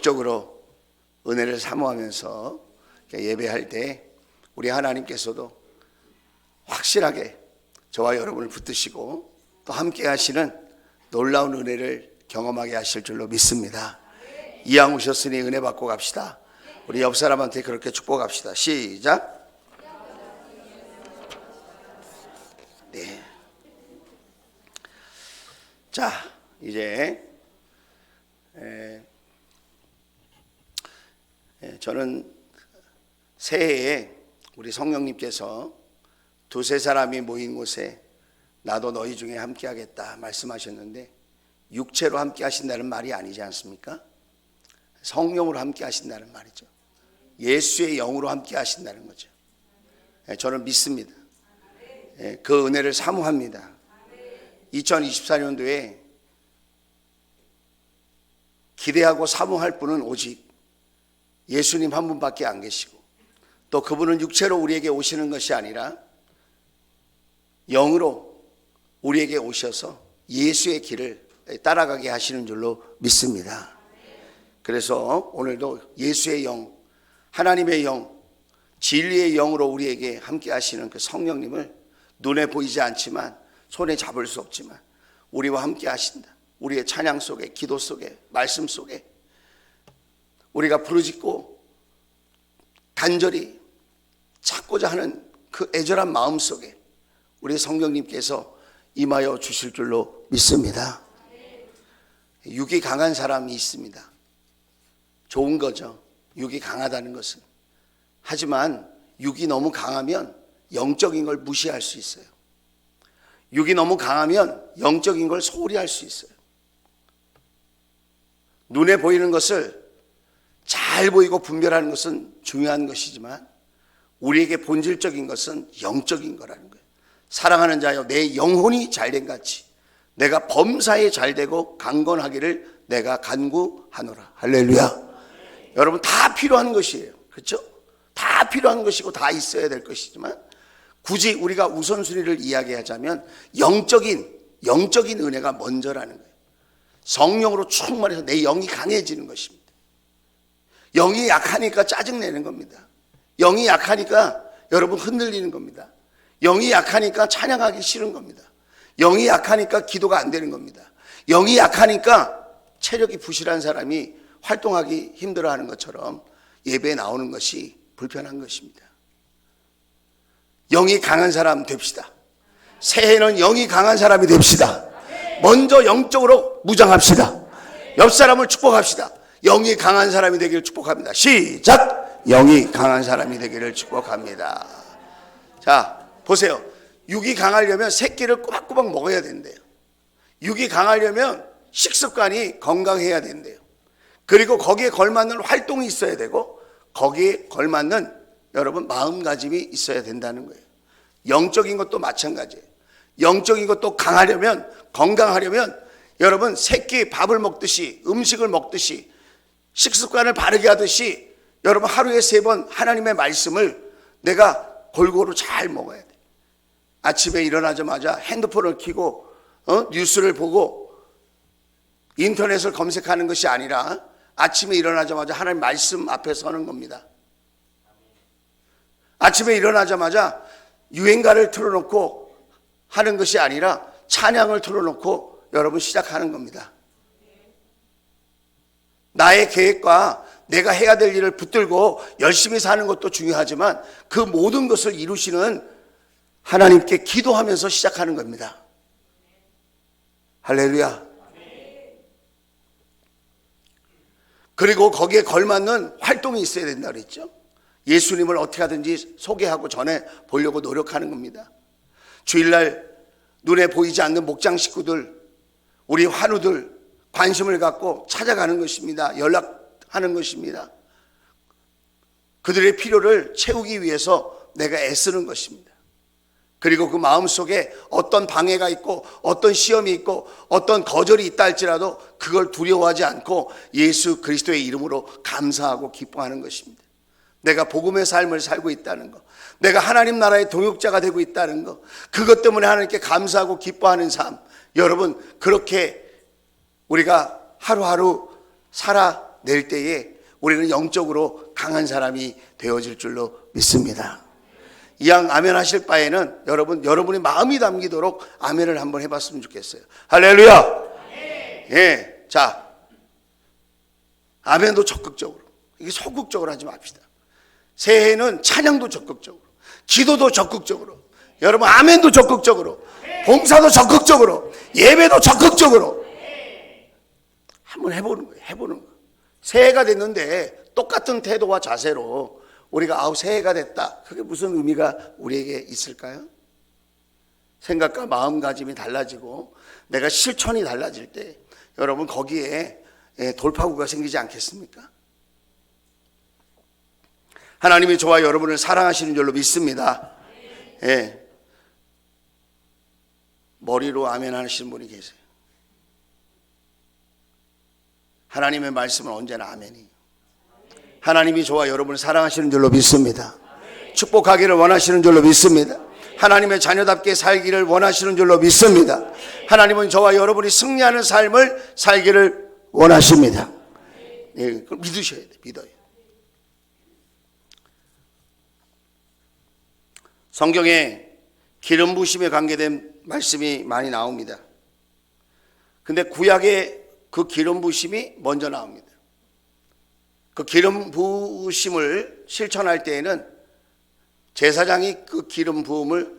적극적으로 은혜를 사모하면서 예배할 때 우리 하나님께서도 확실하게 저와 여러분을 붙드시고 또 함께 하시는 놀라운 은혜를 경험하게 하실 줄로 믿습니다. 이왕 오셨으니 은혜 받고 갑시다. 우리 옆 사람한테 그렇게 축복합시다. 시작. 네. 자, 이제 저는 새해에 우리 성령님께서 두세 사람이 모인 곳에 나도 너희 중에 함께 하겠다 말씀하셨는데, 육체로 함께 하신다는 말이 아니지 않습니까? 성령으로 함께 하신다는 말이죠. 예수의 영으로 함께 하신다는 거죠. 저는 믿습니다. 그 은혜를 사모합니다. 2024년도에 기대하고 사모할 분은 오직 예수님 한 분밖에 안 계시고, 또 그분은 육체로 우리에게 오시는 것이 아니라 영으로 우리에게 오셔서 예수의 길을 따라가게 하시는 줄로 믿습니다. 그래서 오늘도 예수의 영, 하나님의 영, 진리의 영으로 우리에게 함께 하시는 그 성령님을 눈에 보이지 않지만, 손에 잡을 수 없지만 우리와 함께 하신다. 우리의 찬양 속에, 기도 속에, 말씀 속에 우리가 부르짖고 간절히 찾고자 하는 그 애절한 마음 속에 우리 성령님께서 임하여 주실 줄로 믿습니다. 육이 강한 사람이 있습니다. 좋은 거죠, 육이 강하다는 것은. 하지만 육이 너무 강하면 영적인 걸 무시할 수 있어요. 육이 너무 강하면 영적인 걸 소홀히 할 수 있어요. 눈에 보이는 것을 잘 보이고 분별하는 것은 중요한 것이지만, 우리에게 본질적인 것은 영적인 거라는 거예요. 사랑하는 자여, 내 영혼이 잘된 같이 내가 범사에 잘되고 강건하기를 내가 간구하노라. 할렐루야. 여러분, 다 필요한 것이에요. 그렇죠? 다 필요한 것이고 다 있어야 될 것이지만, 굳이 우리가 우선순위를 이야기하자면 영적인 은혜가 먼저라는 거예요. 성령으로 충만해서 내 영이 강해지는 것입니다. 영이 약하니까 짜증내는 겁니다. 영이 약하니까 여러분 흔들리는 겁니다. 영이 약하니까 찬양하기 싫은 겁니다. 영이 약하니까 기도가 안 되는 겁니다. 영이 약하니까 체력이 부실한 사람이 활동하기 힘들어하는 것처럼 예배에 나오는 것이 불편한 것입니다. 영이 강한 사람 됩시다. 새해는 영이 강한 사람이 됩시다. 먼저 영적으로 무장합시다. 옆 사람을 축복합시다. 영이 강한 사람이 되기를 축복합니다. 시작! 영이 강한 사람이 되기를 축복합니다. 자, 보세요. 육이 강하려면 새끼를 꼬박꼬박 먹어야 된대요. 육이 강하려면 식습관이 건강해야 된대요. 그리고 거기에 걸맞는 활동이 있어야 되고, 거기에 걸맞는 여러분 마음가짐이 있어야 된다는 거예요. 영적인 것도 마찬가지예요. 영적인 것도 강하려면, 건강하려면 여러분 새끼 밥을 먹듯이, 음식을 먹듯이, 식습관을 바르게 하듯이 여러분 하루에 3번 하나님의 말씀을 내가 골고루 잘 먹어야 돼. 아침에 일어나자마자 핸드폰을 켜고 뉴스를 보고 인터넷을 검색하는 것이 아니라, 아침에 일어나자마자 하나님 말씀 앞에 서는 겁니다. 아침에 일어나자마자 유행가를 틀어놓고 하는 것이 아니라 찬양을 틀어놓고 여러분 시작하는 겁니다. 나의 계획과 내가 해야 될 일을 붙들고 열심히 사는 것도 중요하지만, 그 모든 것을 이루시는 하나님께 기도하면서 시작하는 겁니다. 할렐루야. 그리고 거기에 걸맞는 활동이 있어야 된다 그랬죠. 예수님을 어떻게 하든지 소개하고 전해 보려고 노력하는 겁니다. 주일날 눈에 보이지 않는 목장 식구들, 우리 환우들 관심을 갖고 찾아가는 것입니다. 연락하는 것입니다. 그들의 필요를 채우기 위해서 내가 애쓰는 것입니다. 그리고 그 마음속에 어떤 방해가 있고 어떤 시험이 있고 어떤 거절이 있다 할지라도 그걸 두려워하지 않고 예수 그리스도의 이름으로 감사하고 기뻐하는 것입니다. 내가 복음의 삶을 살고 있다는 것, 내가 하나님 나라의 동역자가 되고 있다는 것, 그것 때문에 하나님께 감사하고 기뻐하는 삶, 여러분 그렇게 우리가 하루하루 살아 낼 때에 우리는 영적으로 강한 사람이 되어질 줄로 믿습니다. 이왕 아멘 하실 바에는 여러분의 마음이 담기도록 아멘을 한번 해봤으면 좋겠어요. 할렐루야. 예, 자, 아멘도 적극적으로, 이게 소극적으로 하지 맙시다. 새해에는 찬양도 적극적으로, 기도도 적극적으로, 여러분 아멘도 적극적으로, 봉사도 적극적으로, 예배도 적극적으로 한번 해보는 거예요. 해보는 거. 새해가 됐는데 똑같은 태도와 자세로 우리가 새해가 됐다, 그게 무슨 의미가 우리에게 있을까요? 생각과 마음가짐이 달라지고 내가 실천이 달라질 때 여러분 거기에 돌파구가 생기지 않겠습니까? 하나님이 저와 여러분을 사랑하시는 줄로 믿습니다. 예. 머리로 아멘 하시는 분이 계세요. 하나님의 말씀은 언제나 아멘이에요. 하나님이 저와 여러분을 사랑하시는 줄로 믿습니다. 축복하기를 원하시는 줄로 믿습니다. 하나님의 자녀답게 살기를 원하시는 줄로 믿습니다. 하나님은 저와 여러분이 승리하는 삶을 살기를 원하십니다. 예, 그걸 믿으셔야 돼요. 믿어요. 성경에 기름 부으심에 관계된 말씀이 많이 나옵니다. 근데 구약에 그 기름 부으심이 먼저 나옵니다. 그 기름 부으심을 실천할 때에는 제사장이 그 기름 부음을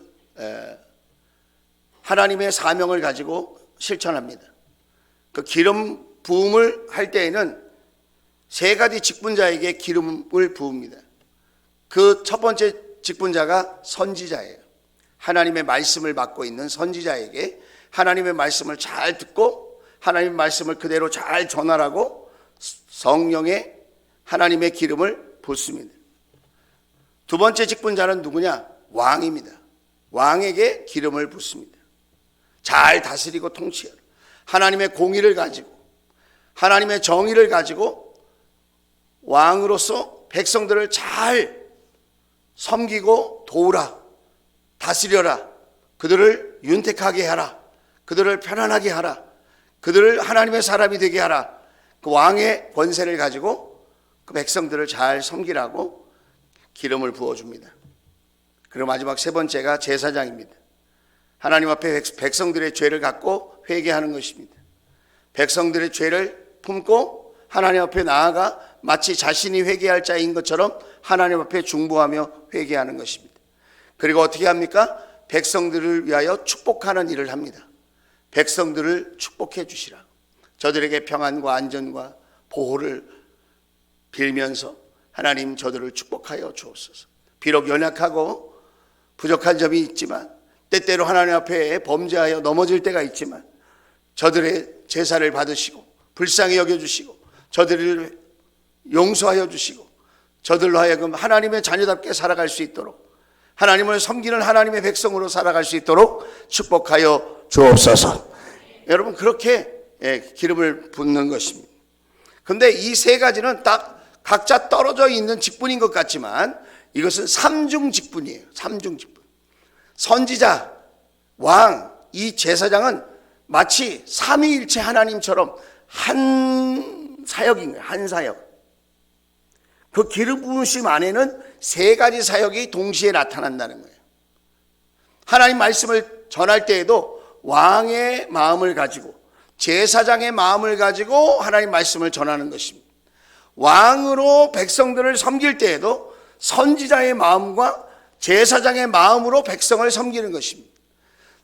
하나님의 사명을 가지고 실천합니다. 그 기름 부음을 할 때에는 세 가지 직분자에게 기름을 부읍니다. 그 첫 번째 직분자가 선지자예요. 하나님의 말씀을 맡고 있는 선지자에게 하나님의 말씀을 잘 듣고 하나님의 말씀을 그대로 잘 전하라고 성령의 하나님의 기름을 붓습니다. 두 번째 직분자는 누구냐? 왕입니다. 왕에게 기름을 붓습니다. 잘 다스리고 통치하라. 하나님의 공의를 가지고 하나님의 정의를 가지고 왕으로서 백성들을 잘 섬기고 도우라, 다스려라, 그들을 윤택하게 하라, 그들을 편안하게 하라, 그들을 하나님의 사람이 되게 하라. 그 왕의 권세를 가지고 그 백성들을 잘 섬기라고 기름을 부어줍니다. 그리고 마지막 세 번째가 제사장입니다. 하나님 앞에 백성들의 죄를 갖고 회개하는 것입니다. 백성들의 죄를 품고 하나님 앞에 나아가 마치 자신이 회개할 자인 것처럼 하나님 앞에 중보하며 회개하는 것입니다. 그리고 어떻게 합니까? 백성들을 위하여 축복하는 일을 합니다. 백성들을 축복해 주시라. 저들에게 평안과 안전과 보호를 빌면서 하나님 저들을 축복하여 주옵소서. 비록 연약하고 부족한 점이 있지만 때때로 하나님 앞에 범죄하여 넘어질 때가 있지만 저들의 제사를 받으시고 불쌍히 여겨주시고 저들을 용서하여 주시고 저들로 하여금 하나님의 자녀답게 살아갈 수 있도록 하나님을 섬기는 하나님의 백성으로 살아갈 수 있도록 축복하여 주옵소서. 여러분 그렇게 기름을 붓는 것입니다. 그런데 이 세 가지는 딱 각자 떨어져 있는 직분인 것 같지만 이것은 삼중 직분이에요. 삼중 직분. 선지자, 왕, 이 제사장은 마치 삼위일체 하나님처럼 한 사역인 거예요. 한 사역. 그 기름 부으심 안에는 세 가지 사역이 동시에 나타난다는 거예요. 하나님 말씀을 전할 때에도 왕의 마음을 가지고 제사장의 마음을 가지고 하나님 말씀을 전하는 것입니다. 왕으로 백성들을 섬길 때에도 선지자의 마음과 제사장의 마음으로 백성을 섬기는 것입니다.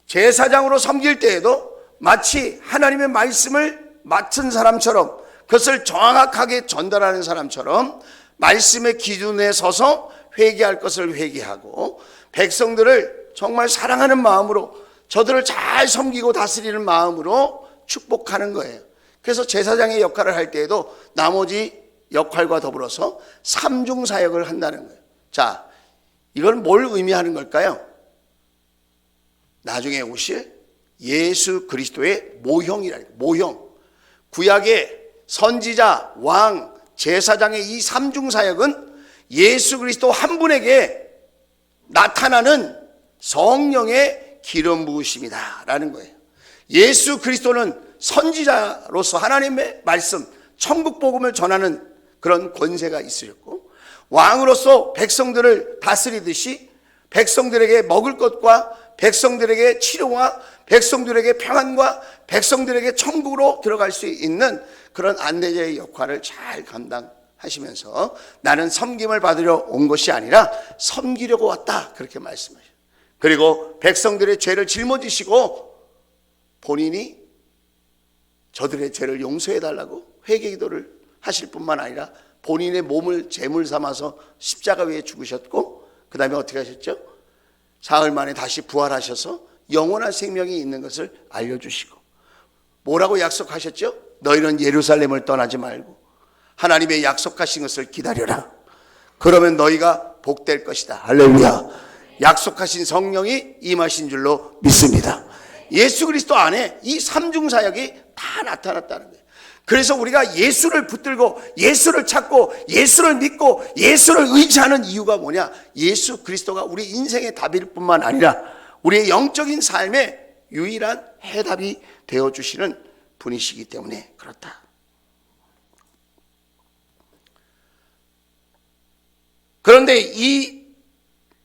제사장으로 섬길 때에도 마치 하나님의 말씀을 맡은 사람처럼 그것을 정확하게 전달하는 사람처럼 말씀의 기준에 서서 회개할 것을 회개하고 백성들을 정말 사랑하는 마음으로 저들을 잘 섬기고 다스리는 마음으로 축복하는 거예요. 그래서 제사장의 역할을 할 때에도 나머지 역할과 더불어서 삼중 사역을 한다는 거예요. 자, 이건 뭘 의미하는 걸까요? 나중에 오실 예수 그리스도의 모형이라는 거예요. 모형. 구약의 선지자, 왕, 제사장의 이 삼중 사역은 예수 그리스도 한 분에게 나타나는 성령의 기름 부으심이다라는 거예요. 예수 그리스도는 선지자로서 하나님의 말씀 천국 복음을 전하는 그런 권세가 있으셨고, 왕으로서 백성들을 다스리듯이 백성들에게 먹을 것과 백성들에게 치료와 백성들에게 평안과 백성들에게 천국으로 들어갈 수 있는 그런 안내자의 역할을 잘 감당하시면서 나는 섬김을 받으려 온 것이 아니라 섬기려고 왔다, 그렇게 말씀하셔요. 그리고 백성들의 죄를 짊어지시고 본인이 저들의 죄를 용서해 달라고 회개 기도를 하실 뿐만 아니라 본인의 몸을 제물 삼아서 십자가 위에 죽으셨고, 그 다음에 어떻게 하셨죠? 사흘 만에 다시 부활하셔서 영원한 생명이 있는 것을 알려주시고, 뭐라고 약속하셨죠? 너희는 예루살렘을 떠나지 말고 하나님의 약속하신 것을 기다려라. 그러면 너희가 복될 것이다. 할렐루야. 약속하신 성령이 임하신 줄로 믿습니다. 예수 그리스도 안에 이 삼중사역이 다 나타났다는 거예요. 그래서 우리가 예수를 붙들고 예수를 찾고 예수를 믿고 예수를 의지하는 이유가 뭐냐? 예수 그리스도가 우리 인생의 답일 뿐만 아니라 우리의 영적인 삶의 유일한 해답이 되어주시는 분이시기 때문에 그렇다. 그런데 이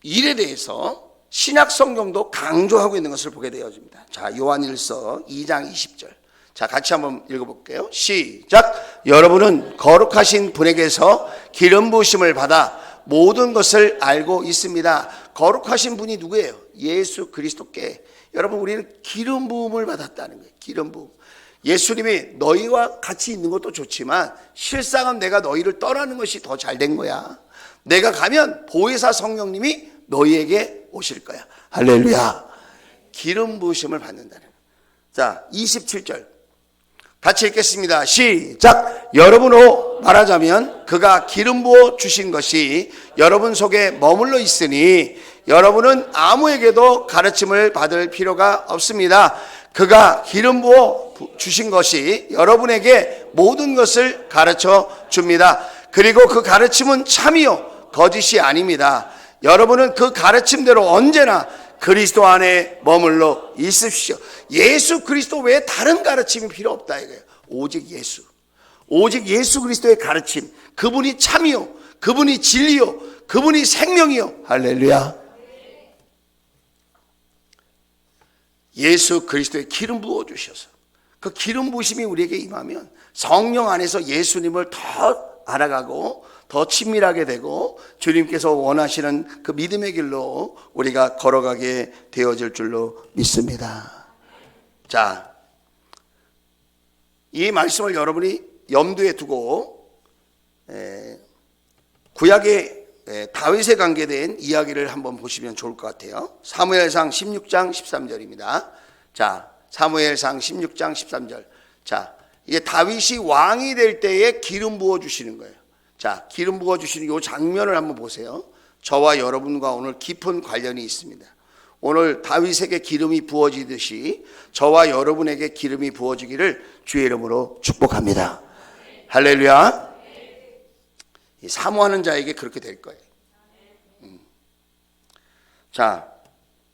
일에 대해서 신약 성경도 강조하고 있는 것을 보게 되어집니다. 자, 요한일서 2장 20절. 자, 같이 한번 읽어볼게요. 시작. 여러분은 거룩하신 분에게서 기름 부으심을 받아 모든 것을 알고 있습니다. 거룩하신 분이 누구예요? 예수 그리스도께 여러분 우리는 기름 부음을 받았다는 거예요. 기름 부음. 예수님이 너희와 같이 있는 것도 좋지만 실상은 내가 너희를 떠나는 것이 더 잘 된 거야. 내가 가면 보혜사 성령님이 너희에게 오실 거야. 할렐루야. 기름 부으심을 받는다는 거예요. 자, 27절 같이 읽겠습니다. 시작. 여러분으로 말하자면 그가 기름 부어 주신 것이 여러분 속에 머물러 있으니 여러분은 아무에게도 가르침을 받을 필요가 없습니다. 그가 기름 부어 주신 것이 여러분에게 모든 것을 가르쳐 줍니다. 그리고 그 가르침은 참이요 거짓이 아닙니다. 여러분은 그 가르침대로 언제나 그리스도 안에 머물러 있으십시오. 예수 그리스도 외에 다른 가르침이 필요 없다 이거예요. 오직 예수. 오직 예수 그리스도의 가르침. 그분이 참이요, 그분이 진리요, 그분이 생명이요. 할렐루야. 예수 그리스도의 기름 부어 주셔서 그 기름 부으심이 우리에게 임하면 성령 안에서 예수님을 더 알아가고 더 친밀하게 되고 주님께서 원하시는 그 믿음의 길로 우리가 걸어가게 되어질 줄로 믿습니다. 자, 이 말씀을 여러분이 염두에 두고 구약의 다윗에 관계된 이야기를 한번 보시면 좋을 것 같아요. 사무엘상 16장 13절입니다. 자, 사무엘상 16장 13절. 자, 이게 다윗이 왕이 될 때에 기름 부어 주시는 거예요. 자, 기름 부어 주시는 이 장면을 한번 보세요. 저와 여러분과 오늘 깊은 관련이 있습니다. 오늘 다윗에게 기름이 부어지듯이 저와 여러분에게 기름이 부어지기를 주의 이름으로 축복합니다. 할렐루야. 사모하는 자에게 그렇게 될 거예요. 자,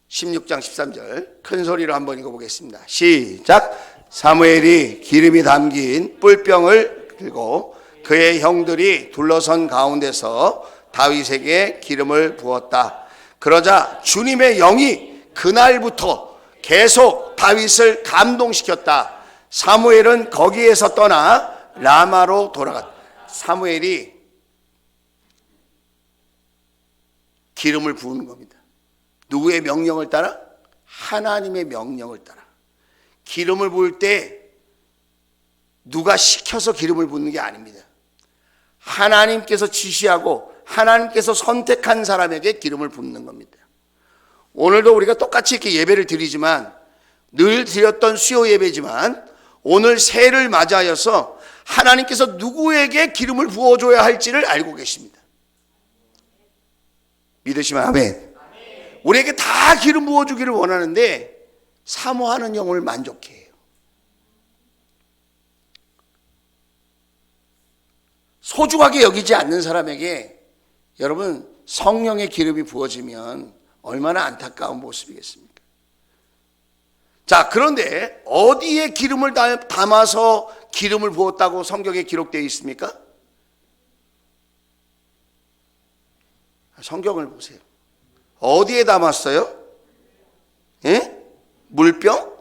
16장 13절 큰 소리로 한번 읽어보겠습니다. 시작. 사무엘이 기름이 담긴 뿔병을 들고 그의 형들이 둘러선 가운데서 다윗에게 기름을 부었다. 그러자 주님의 영이 그날부터 계속 다윗을 감동시켰다. 사무엘은 거기에서 떠나 라마로 돌아갔다. 사무엘이 기름을 부은 겁니다. 누구의 명령을 따라? 하나님의 명령을 따라. 기름을 부을 때 누가 시켜서 기름을 붓는 게 아닙니다. 하나님께서 지시하고 하나님께서 선택한 사람에게 기름을 붓는 겁니다. 오늘도 우리가 똑같이 이렇게 예배를 드리지만 늘 드렸던 수요 예배지만 오늘 새해를 맞이하여서 하나님께서 누구에게 기름을 부어줘야 할지를 알고 계십니다. 믿으시면 아멘. 우리에게 다 기름 부어주기를 원하는데 사모하는 영을 만족해요. 소중하게 여기지 않는 사람에게 여러분 성령의 기름이 부어지면 얼마나 안타까운 모습이겠습니까? 자, 그런데 어디에 기름을 담아서 기름을 부었다고 성경에 기록되어 있습니까? 성경을 보세요. 어디에 담았어요? 예? 물병?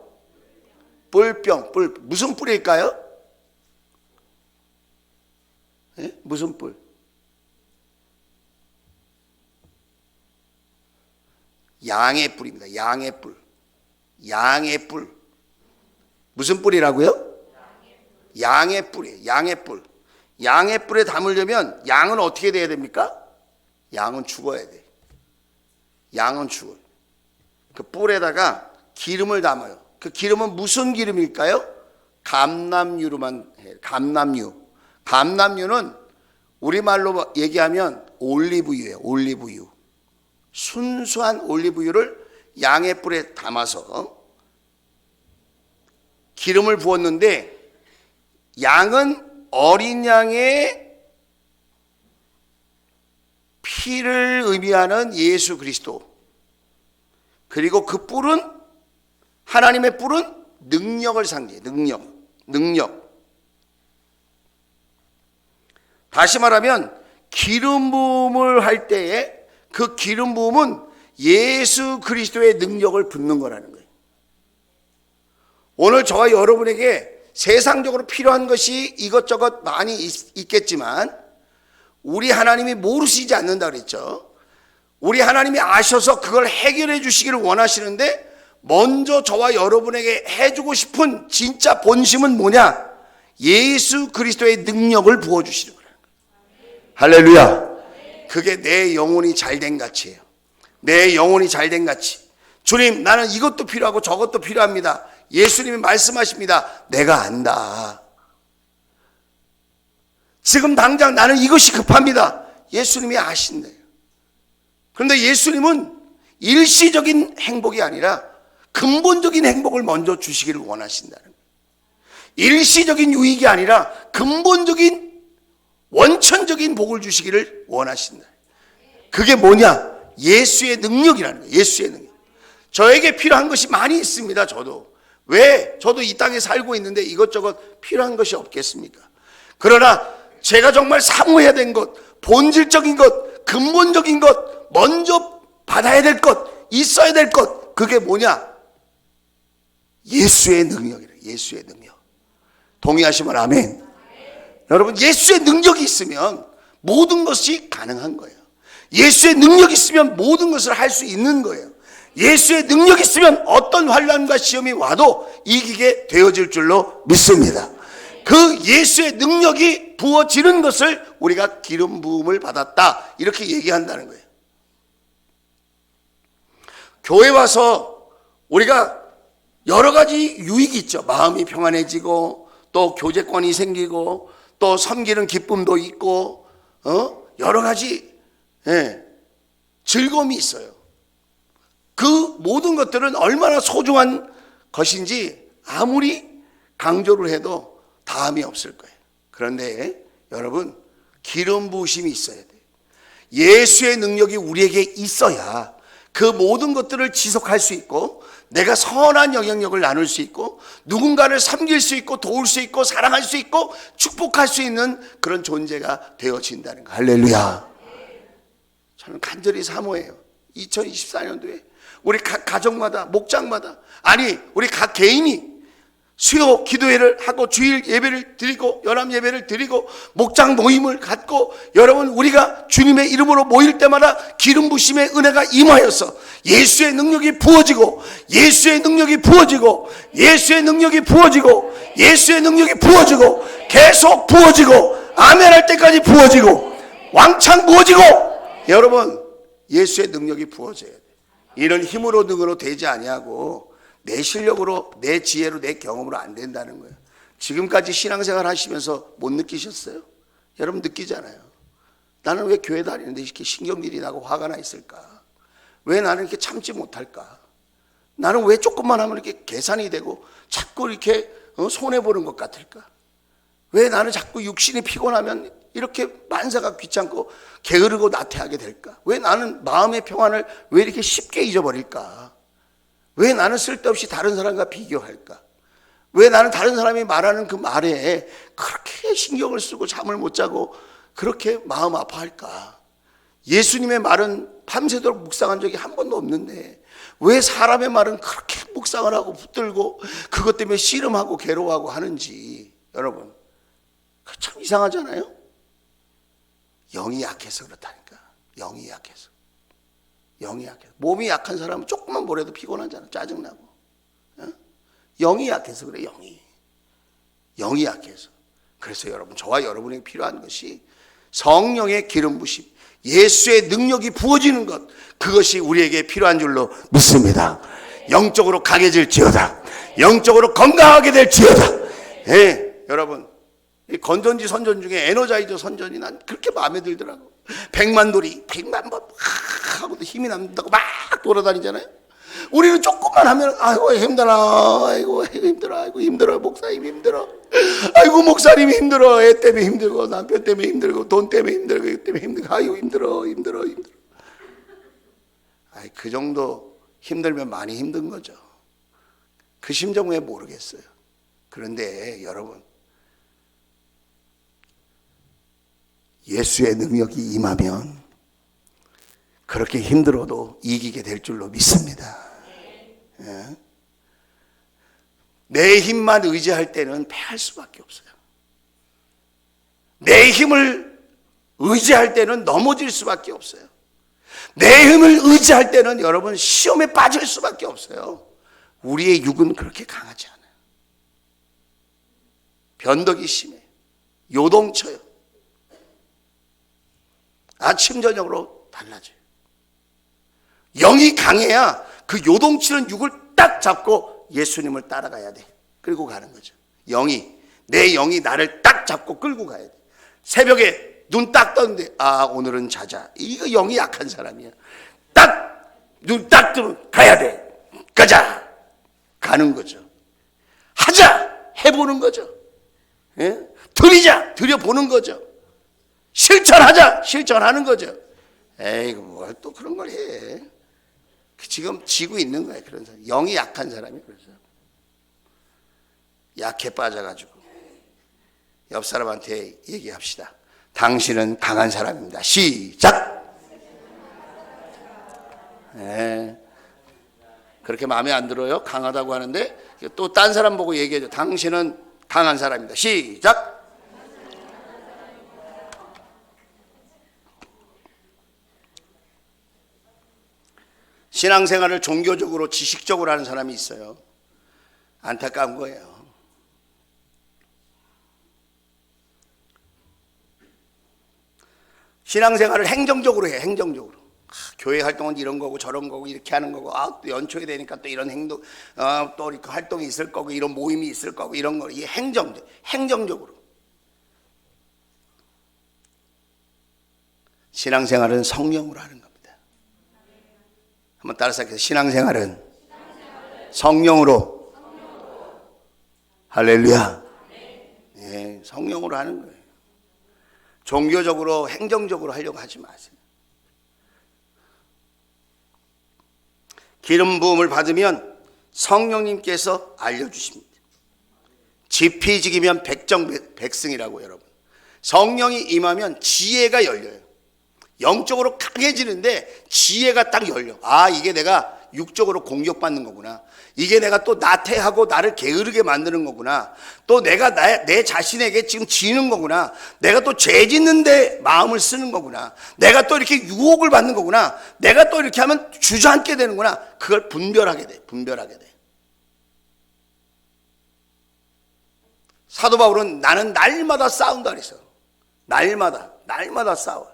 뿔병, 뿔. 무슨 뿔일까요? 예? 무슨 뿔? 양의 뿔입니다. 양의 뿔. 양의 뿔. 무슨 뿔이라고요? 양의 뿔이에요. 양의 뿔. 양의 뿔에 담으려면 양은 어떻게 돼야 됩니까? 양은 죽어야 돼. 양은 죽어요. 그 뿔에다가 기름을 담아요. 그 기름은 무슨 기름일까요? 감람유로만 해요. 감람유. 감람유는 우리말로 얘기하면 올리브유예요. 올리브유. 순수한 올리브유를 양의 뿔에 담아서 기름을 부었는데, 양은 어린 양의 피를 의미하는 예수 그리스도, 그리고 그 뿔은, 하나님의 뿔은 능력을 상징해요. 능력. 다시 말하면 기름 부음을 할 때에 그 기름 부음은 예수 그리스도의 능력을 붓는 거라는 거예요. 오늘 저와 여러분에게 세상적으로 필요한 것이 이것저것 많이 있겠지만 우리 하나님이 모르시지 않는다 그랬죠. 우리 하나님이 아셔서 그걸 해결해 주시기를 원하시는데, 먼저 저와 여러분에게 해주고 싶은 진짜 본심은 뭐냐? 예수 그리스도의 능력을 부어주시는 거예요. 할렐루야. 그게 내 영혼이 잘된 가치예요. 내 영혼이 잘된 가치. 주님, 나는 이것도 필요하고 저것도 필요합니다. 예수님이 말씀하십니다. 내가 안다. 지금 당장 나는 이것이 급합니다. 예수님이 아신대요. 그런데 예수님은 일시적인 행복이 아니라 근본적인 행복을 먼저 주시기를 원하신다는 거예요. 일시적인 유익이 아니라 근본적인 원천적인 복을 주시기를 원하신다. 그게 뭐냐? 예수의 능력이라는 거예요. 예수의 능력. 저에게 필요한 것이 많이 있습니다. 저도 이 땅에 살고 있는데 이것저것 필요한 것이 없겠습니까? 그러나 제가 정말 사모해야 된 것, 본질적인 것, 근본적인 것, 먼저 받아야 될 것, 있어야 될 것, 그게 뭐냐? 예수의 능력이래요. 예수의 능력. 동의하시면 아멘. 여러분, 예수의 능력이 있으면 모든 것이 가능한 거예요. 예수의 능력이 있으면 모든 것을 할 수 있는 거예요. 예수의 능력이 있으면 어떤 환난과 시험이 와도 이기게 되어질 줄로 믿습니다. 그 예수의 능력이 부어지는 것을 우리가 기름 부음을 받았다, 이렇게 얘기한다는 거예요. 교회 와서 우리가 여러 가지 유익이 있죠. 마음이 평안해지고 또 교제권이 생기고 또 섬기는 기쁨도 있고 여러 가지 즐거움이 있어요. 그 모든 것들은 얼마나 소중한 것인지 아무리 강조를 해도 다함이 없을 거예요. 그런데 여러분, 기름 부으심이 있어야 돼요. 예수의 능력이 우리에게 있어야 그 모든 것들을 지속할 수 있고, 내가 선한 영향력을 나눌 수 있고, 누군가를 섬길 수 있고, 도울 수 있고, 사랑할 수 있고, 축복할 수 있는 그런 존재가 되어진다는 거. 할렐루야. 저는 간절히 사모해요. 2024년도에 우리 각 가정마다, 목장마다, 아니 우리 각 개인이 수요 기도회를 하고 주일 예배를 드리고 연합 예배를 드리고 목장 모임을 갖고, 여러분, 우리가 주님의 이름으로 모일 때마다 기름 부심의 은혜가 임하여서 예수의 능력이 부어지고, 예수의 능력이 부어지고, 예수의 능력이 부어지고, 예수의 능력이 부어지고, 계속 부어지고, 아멘 할 때까지 부어지고, 왕창 부어지고. 여러분, 예수의 능력이 부어져야 돼. 이런 힘으로 능으로 되지 아니하고 내 실력으로, 내 지혜로, 내 경험으로 안 된다는 거예요. 지금까지 신앙생활 하시면서 못 느끼셨어요? 여러분 느끼잖아요. 나는 왜 교회 다니는데 이렇게 신경질이 나고 화가 나 있을까? 왜 나는 이렇게 참지 못할까? 나는 왜 조금만 하면 이렇게 계산이 되고 자꾸 이렇게 손해보는 것 같을까? 왜 나는 자꾸 육신이 피곤하면 이렇게 만사가 귀찮고 게으르고 나태하게 될까? 왜 나는 마음의 평안을 왜 이렇게 쉽게 잊어버릴까? 왜 나는 쓸데없이 다른 사람과 비교할까? 왜 나는 다른 사람이 말하는 그 말에 그렇게 신경을 쓰고 잠을 못 자고 그렇게 마음 아파할까? 예수님의 말은 밤새도록 묵상한 적이 한 번도 없는데 왜 사람의 말은 그렇게 묵상을 하고 붙들고 그것 때문에 씨름하고 괴로워하고 하는지, 여러분, 참 이상하잖아요? 영이 약해서 그렇다니까. 영이 약해서. 영이 약해서. 몸이 약한 사람은 조금만 뭐래도 피곤하잖아. 짜증나고. 영이 약해서 그래. 영이 약해서. 그래서 여러분, 저와 여러분에게 필요한 것이 성령의 기름 부심, 예수의 능력이 부어지는 것, 그것이 우리에게 필요한 줄로 믿습니다. 영적으로 강해질지어다. 영적으로 건강하게 될지어다. 예, 여러분, 이 건전지 선전 중에 에너자이저 선전이 난 그렇게 마음에 들더라고. 100만 번 하고도 힘이 남는다고 막 돌아다니잖아요. 우리는 조금만 하면 아이고 힘들어, 아이고 힘들어, 아이고 힘들어, 목사님 힘들어, 아이고 목사님 힘들어, 애 때문에 힘들고 남편 때문에 힘들고 돈 때문에 힘들고 이것 때문에 힘들고 아이고 힘들어. 아이, 그 정도 힘들면 많이 힘든 거죠. 그 심정 왜 모르겠어요. 그런데 여러분, 예수의 능력이 임하면 그렇게 힘들어도 이기게 될 줄로 믿습니다. 예? 내 힘만 의지할 때는 패할 수밖에 없어요. 내 힘을 의지할 때는 넘어질 수밖에 없어요. 내 힘을 의지할 때는 여러분 시험에 빠질 수밖에 없어요. 우리의 육은 그렇게 강하지 않아요. 변덕이 심해. 요동쳐요. 아침 저녁으로 달라져요. 영이 강해야 그 요동치는 육을 딱 잡고 예수님을 따라가야 돼. 끌고 가는 거죠. 내 영이 나를 딱 잡고 끌고 가야 돼. 새벽에 눈 딱 떴는데 오늘은 자자. 이거 영이 약한 사람이야. 눈 딱 뜨면 가야 돼. 가자. 가는 거죠. 하자. 해보는 거죠. 예? 들여보는 거죠. 실천하자. 실천하는 거죠. 에이, 뭘 또 그런 걸 해. 지금 지고 있는 거예요. 그런 사람. 영이 약한 사람이. 그래서 약해 빠져가지고 옆 사람한테 얘기합시다. 당신은 강한 사람입니다. 시작. 네. 그렇게 마음에 안 들어요? 강하다고 하는데 또 딴 사람 보고 얘기해줘. 당신은 강한 사람입니다. 시작. 신앙생활을 종교적으로 지식적으로 하는 사람이 있어요. 안타까운 거예요. 신앙생활을 행정적으로 해. 행정적으로. 교회 활동은 이런 거고 저런 거고 이렇게 하는 거고 또 연초에 되니까 또 이런 행동 또 이렇게 활동이 있을 거고 이런 모임이 있을 거고 이런 거. 이게 행정적으로. 신앙생활은 성령으로 하는 겁니다. 한번 따라 생각해서 신앙생활은 성령으로. 할렐루야. 예, 성령으로 하는 거예요. 종교적으로 행정적으로 하려고 하지 마세요. 기름 부음을 받으면 성령님께서 알려주십니다. 지피지기면 백정백승이라고. 여러분, 성령이 임하면 지혜가 열려요. 영적으로 강해지는데 지혜가 딱 열려. 이게 내가 육적으로 공격받는 거구나. 이게 내가 또 나태하고 나를 게으르게 만드는 거구나. 또 내가 내 자신에게 지금 지는 거구나. 내가 또 죄 짓는데 마음을 쓰는 거구나. 내가 또 이렇게 유혹을 받는 거구나. 내가 또 이렇게 하면 주저앉게 되는구나. 그걸 분별하게 돼. 사도 바울은 나는 날마다 싸운다 그랬어. 날마다 싸워.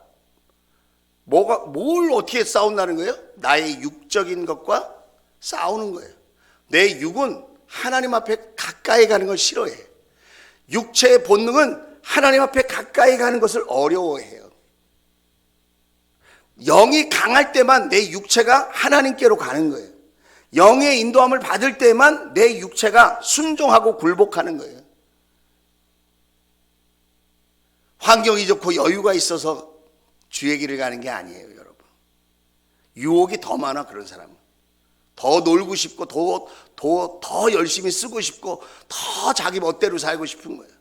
뭘 어떻게 싸운다는 거예요? 나의 육적인 것과 싸우는 거예요. 내 육은 하나님 앞에 가까이 가는 걸 싫어해. 육체의 본능은 하나님 앞에 가까이 가는 것을 어려워해요. 영이 강할 때만 내 육체가 하나님께로 가는 거예요. 영의 인도함을 받을 때만 내 육체가 순종하고 굴복하는 거예요. 환경이 좋고 여유가 있어서 주의 길을 가는 게 아니에요, 여러분. 유혹이 더 많아. 그런 사람은 더 놀고 싶고 더 열심히 쓰고 싶고 더 자기 멋대로 살고 싶은 거예요.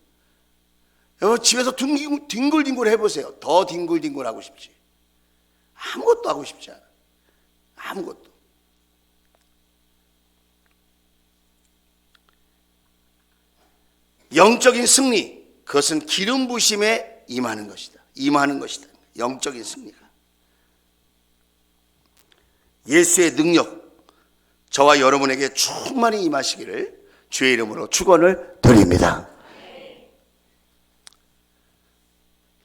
여러분 집에서 뒹굴뒹굴 해보세요. 더 뒹굴뒹굴 하고 싶지. 아무것도 하고 싶지 않아. 아무것도. 영적인 승리, 그것은 기름 부심에 임하는 것이다. 임하는 것이다. 영적인 승리가. 예수의 능력, 저와 여러분에게 충만히 임하시기를 주의 이름으로 축원을 드립니다.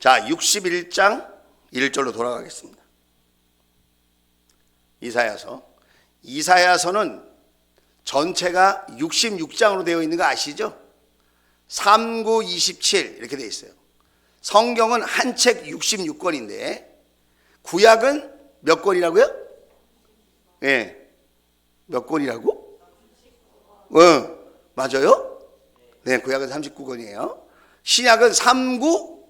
자, 61장 1절로 돌아가겠습니다. 이사야서는 전체가 66장으로 되어 있는 거 아시죠? 3, 9, 27 이렇게 되어 있어요. 성경은 한 책 66권인데 구약은 몇 권이라고요? 네. 몇 권이라고? 맞아요? 네, 구약은 39권이에요. 신약은 3, 9,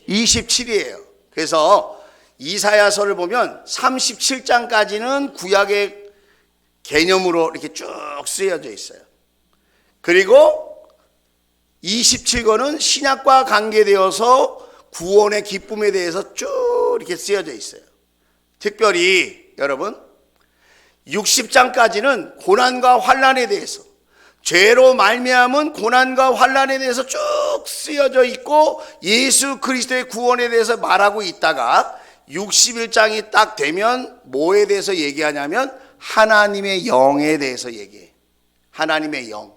27이에요. 그래서 이사야서를 보면 37장까지는 구약의 개념으로 이렇게 쭉 쓰여져 있어요. 그리고 27권은 신약과 관계되어서 구원의 기쁨에 대해서 쭉 이렇게 쓰여져 있어요. 특별히 여러분 60장까지는 고난과 환난에 대해서, 죄로 말미암은 고난과 환난에 대해서 쭉 쓰여져 있고 예수 그리스도의 구원에 대해서 말하고 있다가 61장이 딱 되면 뭐에 대해서 얘기하냐면 하나님의 영에 대해서 얘기해. 하나님의 영.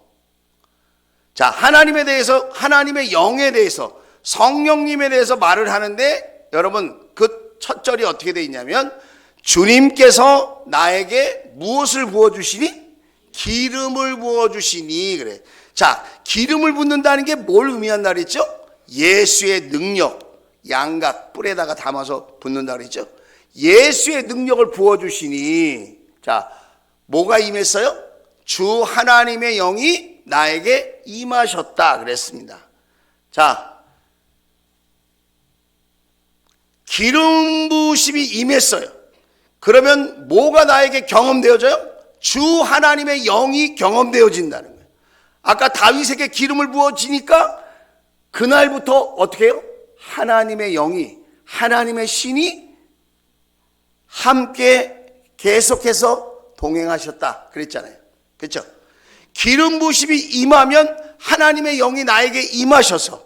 자, 하나님의 영에 대해서, 성령님에 대해서 말을 하는데 여러분 그 첫 절이 어떻게 되어 있냐면 주님께서 나에게 무엇을 부어주시니? 기름을 부어주시니. 그래. 자, 기름을 붓는다는 게 뭘 의미한다 그랬죠? 예수의 능력, 양각 뿔에다가 담아서 붓는다 그랬죠? 예수의 능력을 부어주시니. 자, 뭐가 임했어요? 주 하나님의 영이 나에게 임하셨다 그랬습니다. 자, 기름 부으심이 임했어요. 그러면 뭐가 나에게 경험되어져요? 주 하나님의 영이 경험되어진다는 거예요. 아까 다윗에게 기름을 부어지니까 그날부터 어떻게 해요? 하나님의 영이, 하나님의 신이 함께 계속해서 동행하셨다 그랬잖아요. 그렇죠? 기름 부으심이 임하면 하나님의 영이 나에게 임하셔서,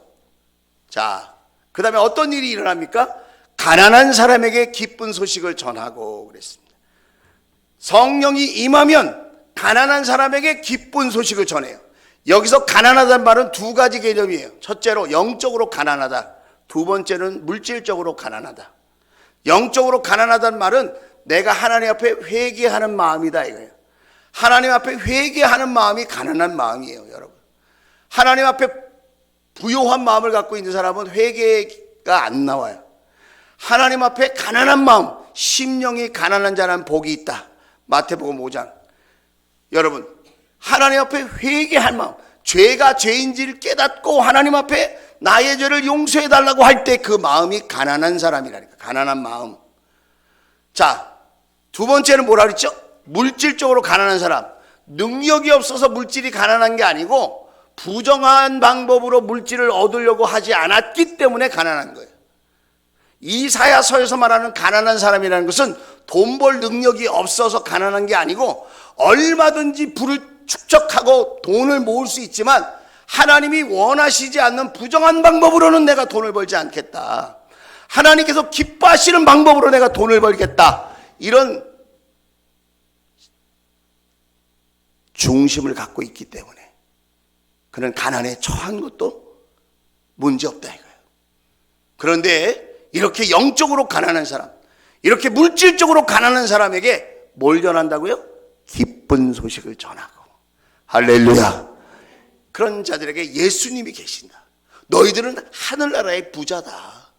자, 그 다음에 어떤 일이 일어납니까? 가난한 사람에게 기쁜 소식을 전하고 그랬습니다. 성령이 임하면 가난한 사람에게 기쁜 소식을 전해요. 여기서 가난하다는 말은 두 가지 개념이에요. 첫째로 영적으로 가난하다. 두 번째는 물질적으로 가난하다. 영적으로 가난하다는 말은 내가 하나님 앞에 회개하는 마음이다 이거예요. 하나님 앞에 회개하는 마음이 가난한 마음이에요, 여러분. 하나님 앞에 부요한 마음을 갖고 있는 사람은 회개가 안 나와요. 하나님 앞에 가난한 마음, 심령이 가난한 자는 복이 있다. 마태복음 5장. 여러분, 하나님 앞에 회개할 마음, 죄가 죄인지를 깨닫고 하나님 앞에 나의 죄를 용서해 달라고 할 때 그 마음이 가난한 사람이라니까. 가난한 마음. 자, 두 번째는 뭐라 그랬죠? 물질적으로 가난한 사람. 능력이 없어서 물질이 가난한 게 아니고 부정한 방법으로 물질을 얻으려고 하지 않았기 때문에 가난한 거예요. 이사야서에서 말하는 가난한 사람이라는 것은 돈 벌 능력이 없어서 가난한 게 아니고 얼마든지 부를 축적하고 돈을 모을 수 있지만 하나님이 원하시지 않는 부정한 방법으로는 내가 돈을 벌지 않겠다. 하나님께서 기뻐하시는 방법으로 내가 돈을 벌겠다. 이런 중심을 갖고 있기 때문에 그는 가난에 처한 것도 문제없다 이거예요. 그런데 이렇게 영적으로 가난한 사람, 이렇게 물질적으로 가난한 사람에게 뭘 전한다고요? 기쁜 소식을 전하고. 할렐루야. 그런 자들에게 예수님이 계신다. 너희들은 하늘나라의 부자다.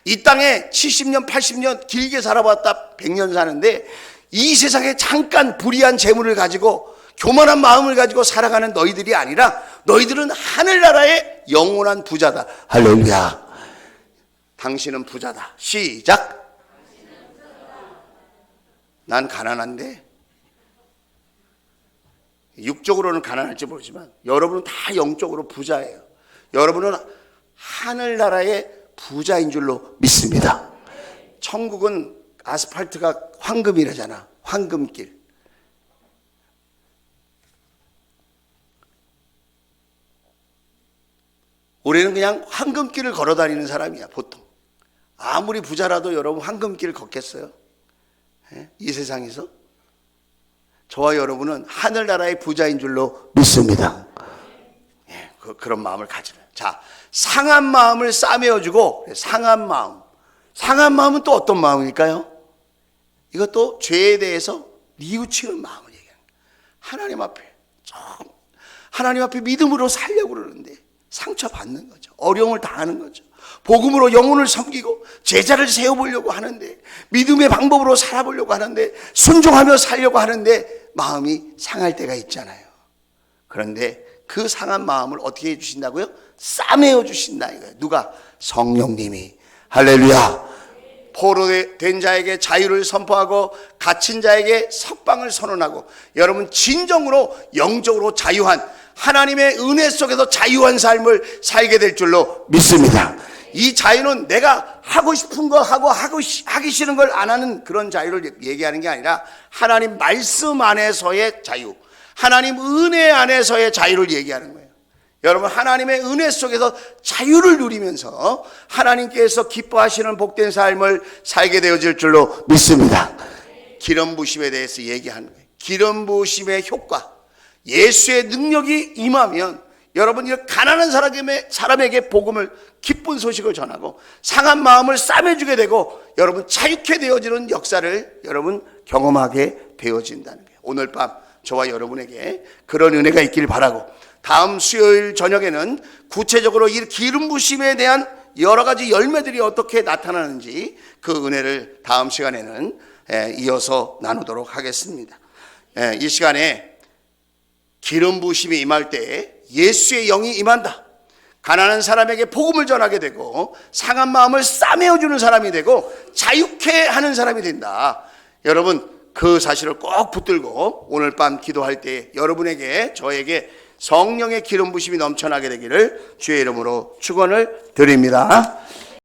이 땅에 70년 80년 길게 살아봤다 100년 사는데 이 세상에 잠깐 불의한 재물을 가지고 교만한 마음을 가지고 살아가는 너희들이 아니라 너희들은 하늘나라의 영원한 부자다. 할렐루야. 당신은 부자다. 시작. 난 가난한데 육적으로는 가난할지 모르지만 여러분은 다 영적으로 부자예요. 여러분은 하늘나라의 부자인 줄로 믿습니다. 천국은 아스팔트가 황금이라잖아. 황금길. 우리는 그냥 황금길을 걸어 다니는 사람이야, 보통. 아무리 부자라도 여러분 황금길을 걷겠어요? 이 세상에서? 저와 여러분은 하늘나라의 부자인 줄로 믿습니다. 그런 마음을 가지라. 자, 상한 마음을 싸매어주고, 상한 마음. 상한 마음은 또 어떤 마음일까요? 이것도 죄에 대해서 뉘우치는 마음을 얘기하는 거예요. 하나님 앞에 믿음으로 살려고 그러는데 상처받는 거죠. 어려움을 당하는 거죠. 복음으로 영혼을 섬기고 제자를 세워보려고 하는데, 믿음의 방법으로 살아보려고 하는데, 순종하며 살려고 하는데 마음이 상할 때가 있잖아요. 그런데 그 상한 마음을 어떻게 해주신다고요? 싸매어 주신다 이거예요. 누가? 성령님이. 할렐루야. 포로된 자에게 자유를 선포하고 갇힌 자에게 석방을 선언하고, 여러분 진정으로 영적으로 자유한, 하나님의 은혜 속에서 자유한 삶을 살게 될 줄로 믿습니다. 이 자유는 내가 하고 싶은 거 하고 하기 싫은 걸 안 하는 그런 자유를 얘기하는 게 아니라 하나님 말씀 안에서의 자유, 하나님 은혜 안에서의 자유를 얘기하는 거예요. 여러분, 하나님의 은혜 속에서 자유를 누리면서 하나님께서 기뻐하시는 복된 삶을 살게 되어질 줄로 믿습니다. 기름 부심에 대해서 얘기하는 거예요. 기름 부심의 효과, 예수의 능력이 임하면 여러분, 이 가난한 사람에게 복음을, 기쁜 소식을 전하고 상한 마음을 싸매주게 되고 여러분 자유케 되어지는 역사를 여러분 경험하게 되어진다는 거예요. 오늘 밤 저와 여러분에게 그런 은혜가 있기를 바라고, 다음 수요일 저녁에는 구체적으로 이 기름 부심에 대한 여러 가지 열매들이 어떻게 나타나는지 그 은혜를 다음 시간에는 이어서 나누도록 하겠습니다. 이 시간에 기름 부심이 임할 때 예수의 영이 임한다. 가난한 사람에게 복음을 전하게 되고 상한 마음을 싸매어주는 사람이 되고 자유케 하는 사람이 된다. 여러분, 그 사실을 꼭 붙들고 오늘 밤 기도할 때 여러분에게, 저에게 성령의 기름 부심이 넘쳐나게 되기를 주의 이름으로 축원을 드립니다.